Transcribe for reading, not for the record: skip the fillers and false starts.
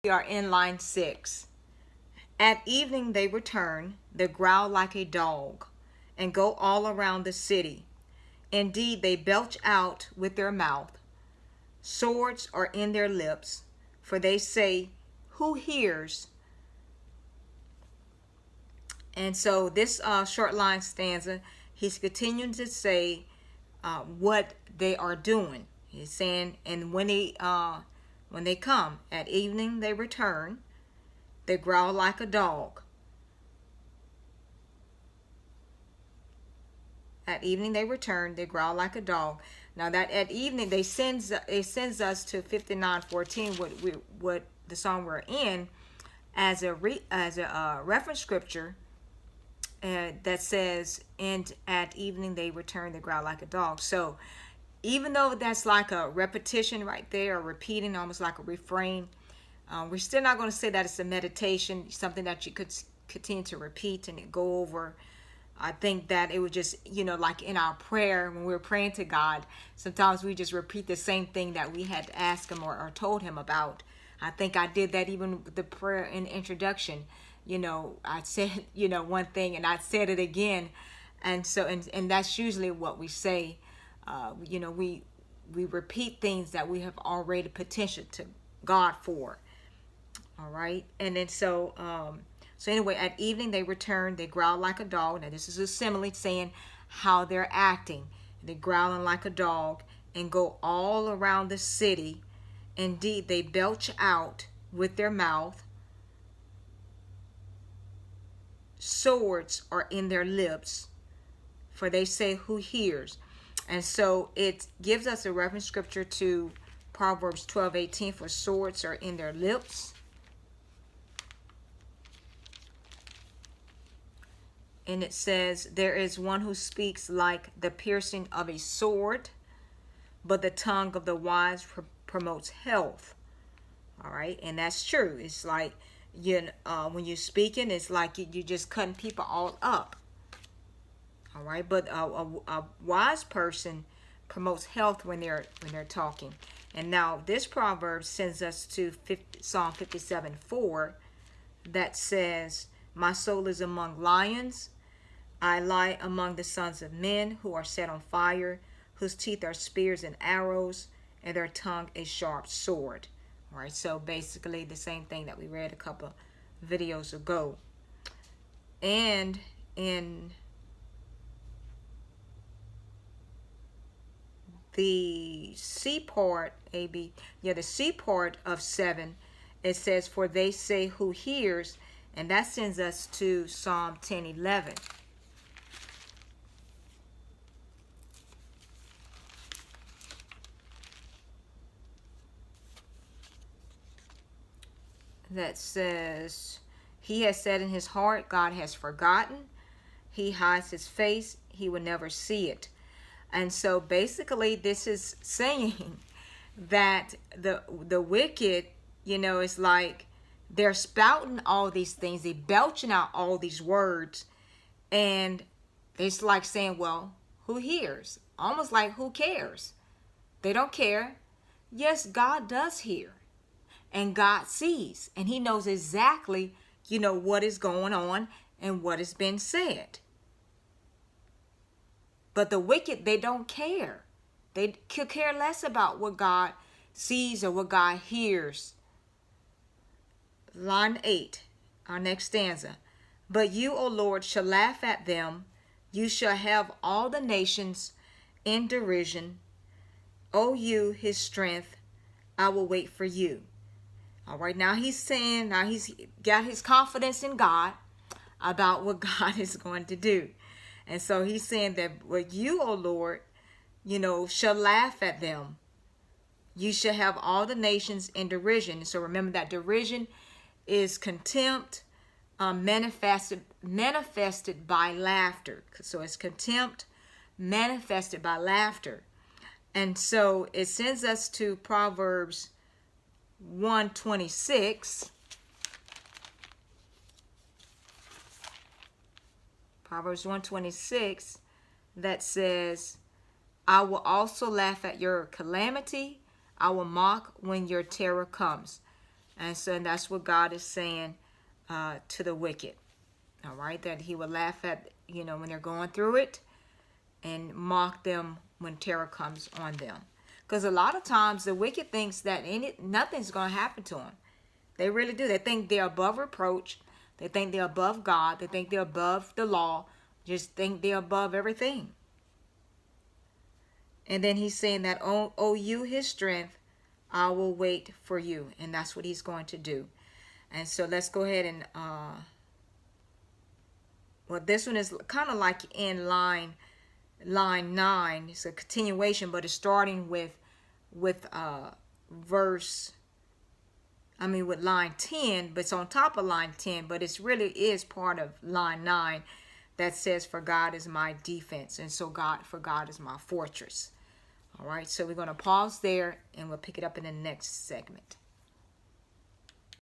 We are in line 6. At evening they return, they growl like a dog, and go all around the city. Indeed, they belch out with their mouth. Swords are in their lips, for they say, who hears? And so this short line stanza, he's continuing to say what they are doing. He's saying, and when they come at evening, they return. They growl like a dog. At evening they return. They growl like a dog. Now that at evening it sends us to 59:14, what the song we're in, as a reference scripture that says, "And at evening they return. They growl like a dog." So even though that's like a repetition right there, or repeating, almost like a refrain, we're still not going to say that it's a meditation, something that you could continue to repeat and go over. I think that it was just, like in our prayer, when we were praying to God, sometimes we just repeat the same thing that we had asked him or told him about. I think I did that even with the prayer in the introduction. I said, one thing and I said it again. And so, and that's usually what we say. We repeat things that we have already petitioned to God for. All right. And then so anyway, at evening they return, they growl like a dog. Now this is a simile saying how they're acting. They're growling like a dog and go all around the city. Indeed, they belch out with their mouth. Swords are in their lips, for they say, who hears? And so it gives us a reference scripture to Proverbs 12:18, for swords are in their lips. And it says, there is one who speaks like the piercing of a sword, but the tongue of the wise promotes health. All right, and that's true. It's like, when you're speaking, it's like you're just cutting people all up. All right, but a wise person promotes health when they're talking. And now this proverb sends us to Psalm 57:4, that says, my soul is among lions. I lie among the sons of men who are set on fire, whose teeth are spears and arrows, and their tongue a sharp sword. All right, so basically the same thing that we read a couple videos ago. And in the C part, the C part of 7, it says, for they say, who hears? And that sends us to Psalm 10:11. That says, he has said in his heart, God has forgotten. He hides his face. He will never see it. And so basically this is saying that the wicked, it's like they're spouting all these things. They're belching out all these words. And it's like saying, well, who hears? Almost like, who cares? They don't care. Yes, God does hear. And God sees. And he knows exactly, what is going on and what has been said. But the wicked, they don't care. They could care less about what God sees or what God hears. Line 8, our next stanza. But you, O Lord, shall laugh at them. You shall have all the nations in derision. O you, his strength, I will wait for you. All right, now he's saying, now he's got his confidence in God about what God is going to do. And so he's saying that, well, you, O Lord, shall laugh at them. You shall have all the nations in derision. So remember that derision is contempt manifested by laughter. So it's contempt manifested by laughter. And so it sends us to Proverbs 1:26. Proverbs 1:26, that says, I will also laugh at your calamity. I will mock when your terror comes. And so that's what God is saying to the wicked. All right, that he will laugh at, when they're going through it, and mock them when terror comes on them. Because a lot of times the wicked thinks that nothing's going to happen to them. They really do. They think they're above reproach. They think they're above God. They think they're above the law. Just think they're above everything. And then he's saying that, oh you, his strength, I will wait for you. And that's what he's going to do. And so let's go ahead and, well, this one is kind of like in line 9. It's a continuation, but it's starting with line 10, but it's on top of line 10, but it really is part of line 9 that says, for God is my defense. And so for God is my fortress. All right, so we're going to pause there, and we'll pick it up in the next segment.